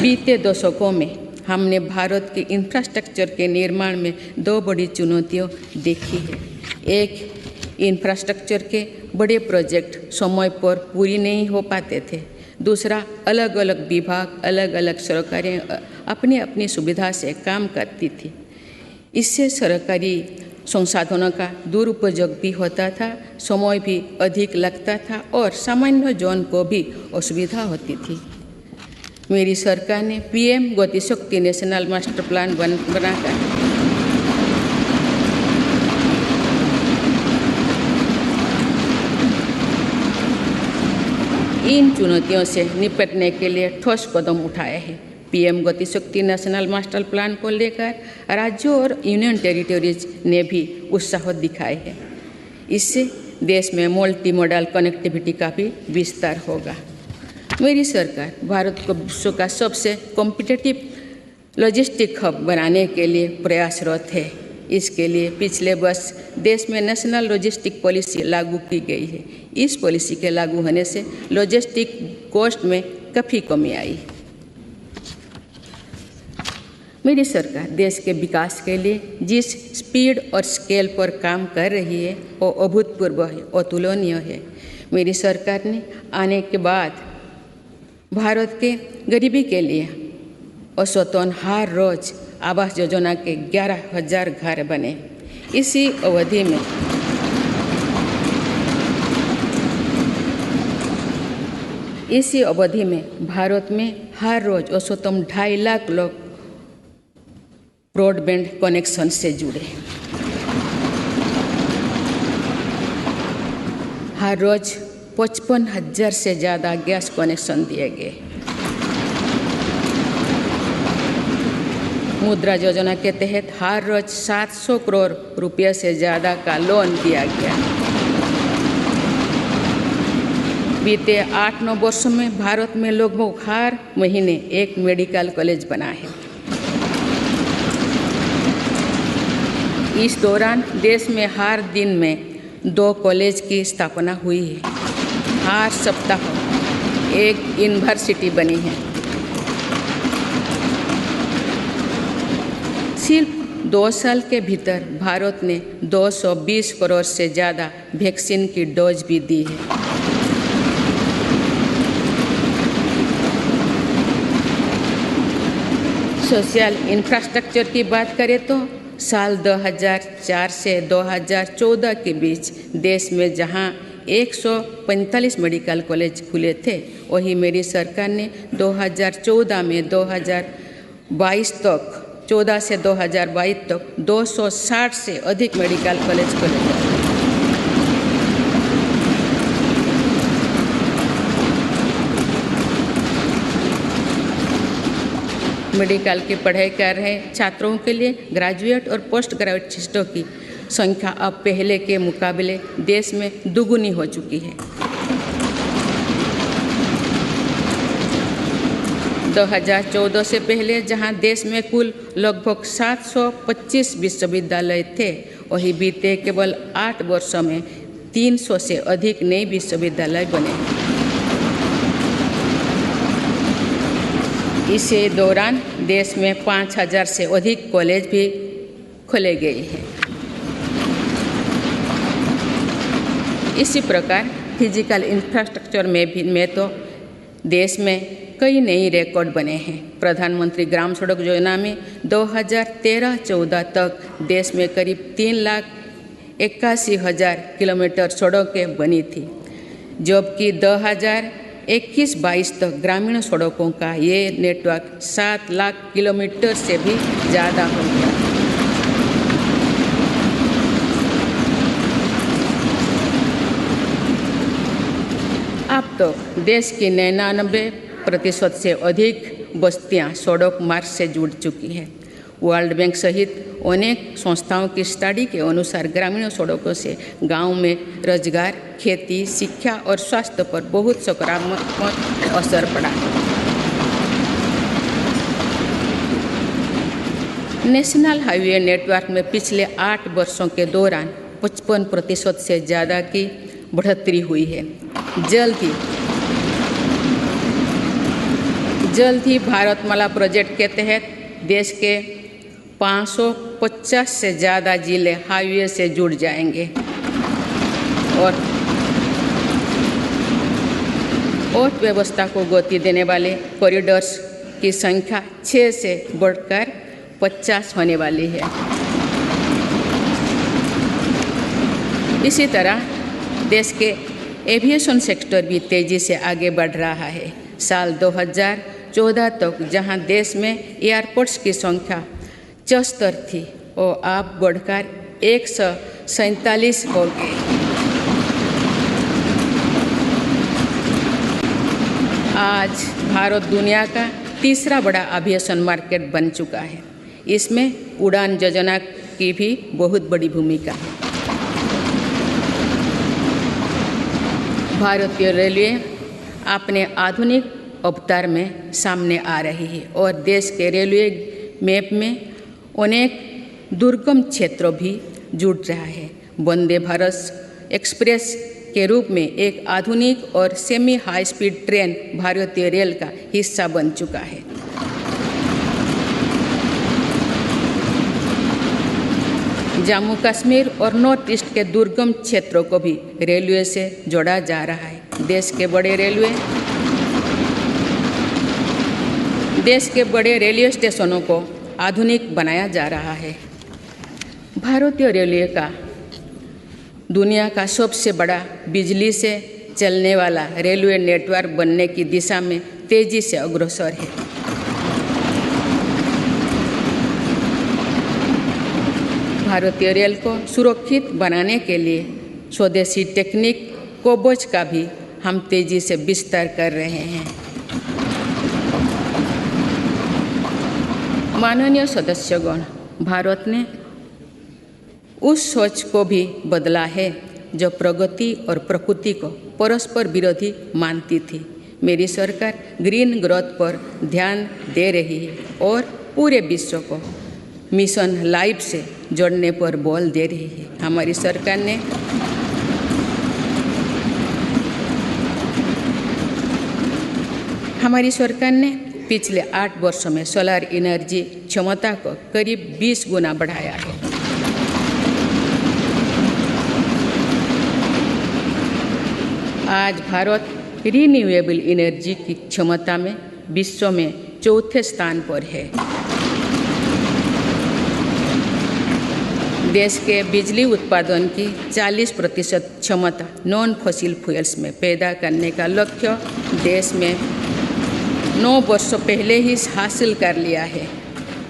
बीते दशकों में हमने भारत के इंफ्रास्ट्रक्चर के निर्माण में दो बड़ी चुनौतियां देखी है। एक, इंफ्रास्ट्रक्चर के बड़े प्रोजेक्ट समय पर पूरी नहीं हो पाते थे। दूसरा, अलग अलग विभाग, अलग अलग सरकारें अपनी अपनी सुविधा से काम करती थी। इससे सरकारी संसाधनों का दुरुपयोग भी होता था, समय भी अधिक लगता था और सामान्य जन को भी असुविधा होती थी। मेरी सरकार ने पीएम गति शक्ति नेशनल मास्टर प्लान बनाकर इन चुनौतियों से निपटने के लिए ठोस कदम उठाए हैं। पीएम गति शक्ति नेशनल मास्टर प्लान को लेकर राज्यों और यूनियन टेरिटरीज ने भी उत्साह दिखाए हैं। इससे देश में मल्टी मॉडल कनेक्टिविटी का भी विस्तार होगा। मेरी सरकार भारत को विश्व का सबसे कॉम्पिटिटिव लॉजिस्टिक हब बनाने के लिए प्रयासरत है। इसके लिए पिछले वर्ष देश में नेशनल लॉजिस्टिक पॉलिसी लागू की गई है। इस पॉलिसी के लागू होने से लॉजिस्टिक कॉस्ट में काफ़ी कमी आई। मेरी सरकार देश के विकास के लिए जिस स्पीड और स्केल पर काम कर रही है वो अभूतपूर्व है, अतुलनीय है। मेरी सरकार ने आने के बाद भारत के गरीबी के लिए औसतन हर रोज आवास योजना के 11,000 घर बने। इसी अवधि में भारत में हर रोज औसतन 2.5 लाख लोग ब्रॉडबैंड कनेक्शन से जुड़े। हर रोज 55,000 से ज़्यादा गैस कनेक्शन दिए गए। मुद्रा योजना के तहत हर रोज 700 करोड़ रुपये से ज़्यादा का लोन दिया गया। बीते 8-9 वर्षों में भारत में लगभग हर महीने एक मेडिकल कॉलेज बना है। इस दौरान देश में हर दिन में 2 कॉलेज की स्थापना हुई है। हर सप्ताह एक यूनिवर्सिटी बनी है। सिर्फ 2 साल के भीतर भारत ने 220 करोड़ से ज़्यादा वैक्सीन की डोज भी दी है। सोशल इंफ्रास्ट्रक्चर की बात करें तो साल 2004 से 2014 के बीच देश में जहां 145 मेडिकल कॉलेज खुले थे, वही मेरी सरकार ने 2014 में 2022 तक 14 से 2022 तक 260 से अधिक मेडिकल कॉलेज खोले। मेडिकल की पढ़ाई कर रहे छात्रों के लिए ग्रेजुएट और पोस्ट ग्रेजुएटों की संख्या अब पहले के मुकाबले देश में दुगुनी हो चुकी है। 2014 से पहले जहां देश में कुल लगभग 725 विश्वविद्यालय थे, वहीं बीते केवल 8 वर्षों में 300 से अधिक नए विश्वविद्यालय बने। इसी दौरान देश में 5,000 से अधिक कॉलेज भी खोले गए हैं। इसी प्रकार फिजिकल इंफ्रास्ट्रक्चर में तो देश में कई नए रिकॉर्ड बने हैं। प्रधानमंत्री ग्राम सड़क योजना में 2013-14 तक देश में करीब 3,81,000 किलोमीटर सड़कें बनी थी, जबकि 2021-22 तक ग्रामीण सड़कों का ये नेटवर्क 7 लाख किलोमीटर से भी ज़्यादा हो गया। अब तो देश की 99% से अधिक बस्तियां सड़क मार्ग से जुड़ चुकी हैं। वर्ल्ड बैंक सहित अनेक संस्थाओं की स्टडी के अनुसार ग्रामीण सड़कों से गांव में रोजगार, खेती, शिक्षा और स्वास्थ्य पर बहुत सकारात्मक असर पड़ा। नेशनल हाईवे नेटवर्क में पिछले 8 वर्षों के दौरान 55% से ज़्यादा की बढ़ोतरी हुई है। जल्द ही जल्द ही भारतमाला प्रोजेक्ट के तहत देश के 550 से ज़्यादा जिले हाईवे से जुड़ जाएंगे और अर्थव्यवस्था को गति देने वाले कॉरिडोर्स की संख्या 6 से बढ़कर 50 होने वाली है। इसी तरह देश के एविएशन सेक्टर भी तेज़ी से आगे बढ़ रहा है। साल 2014 तक जहां देश में एयरपोर्ट्स की संख्या 74 थी वो अब बढ़कर 147 हो गई। आज भारत दुनिया का तीसरा बड़ा एविएशन मार्केट बन चुका है। इसमें उड़ान योजना की भी बहुत बड़ी भूमिका है। भारतीय रेलवे अपने आधुनिक अवतार में सामने आ रही है और देश के रेलवे मैप में अनेक दुर्गम क्षेत्रों भी जुड़ रहा है। वंदे भारत एक्सप्रेस के रूप में एक आधुनिक और सेमी हाई स्पीड ट्रेन भारतीय रेल का हिस्सा बन चुका है। जम्मू कश्मीर और नॉर्थ ईस्ट के दुर्गम क्षेत्रों को भी रेलवे से जोड़ा जा रहा है। देश के बड़े रेलवे स्टेशनों को आधुनिक बनाया जा रहा है। भारतीय रेलवे का दुनिया का सबसे बड़ा बिजली से चलने वाला रेलवे नेटवर्क बनने की दिशा में तेजी से अग्रसर है। भारतीय रेल को सुरक्षित बनाने के लिए स्वदेशी टेक्निक कोबोज का भी हम तेजी से विस्तार कर रहे हैं। माननीय सदस्यगण, भारत ने उस सोच को भी बदला है जो प्रगति और प्रकृति को परस्पर विरोधी मानती थी। मेरी सरकार ग्रीन ग्रोथ पर ध्यान दे रही है और पूरे विश्व को मिशन लाइफ से जोड़ने पर बल दे रही है। हमारी सरकार ने पिछले 8 वर्षों में सोलर एनर्जी क्षमता को करीब 20 गुना बढ़ाया है। आज भारत रिन्यूएबल एनर्जी की क्षमता में विश्व में चौथे स्थान पर है। देश के बिजली उत्पादन की 40% क्षमता नॉन फॉसिल फ्यूल्स में पैदा करने का लक्ष्य देश में 9 वर्षों पहले ही हासिल कर लिया है।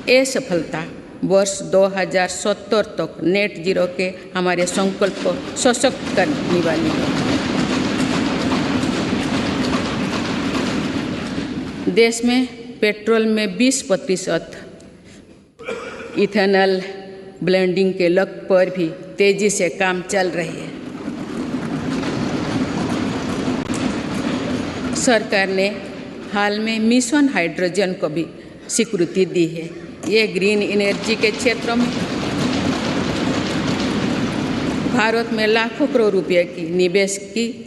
ये सफलता वर्ष 2070 तक नेट जीरो के हमारे संकल्प को सशक्त करने वाली है। देश में पेट्रोल में 20% इथेनॉल ब्लेंडिंग के लक्ष्य पर भी तेजी से काम चल रही है। सरकार ने हाल में मिशन हाइड्रोजन को भी स्वीकृति दी है। ये ग्रीन एनर्जी के क्षेत्रों में भारत में लाखों करोड़ रुपए की निवेश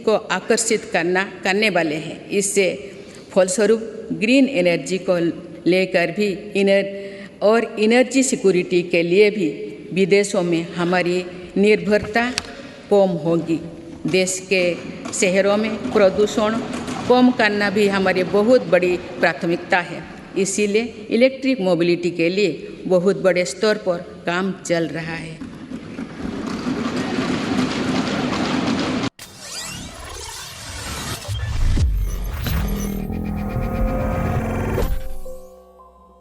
को आकर्षित करने वाले हैं। इससे फलस्वरूप ग्रीन एनर्जी को लेकर भी एनर्जी सिक्योरिटी के लिए भी विदेशों में हमारी निर्भरता कम होगी। देश के शहरों में प्रदूषण कम करना भी हमारी बहुत बड़ी प्राथमिकता है। इसीलिए इलेक्ट्रिक मोबिलिटी के लिए बहुत बड़े स्तर पर काम चल रहा है।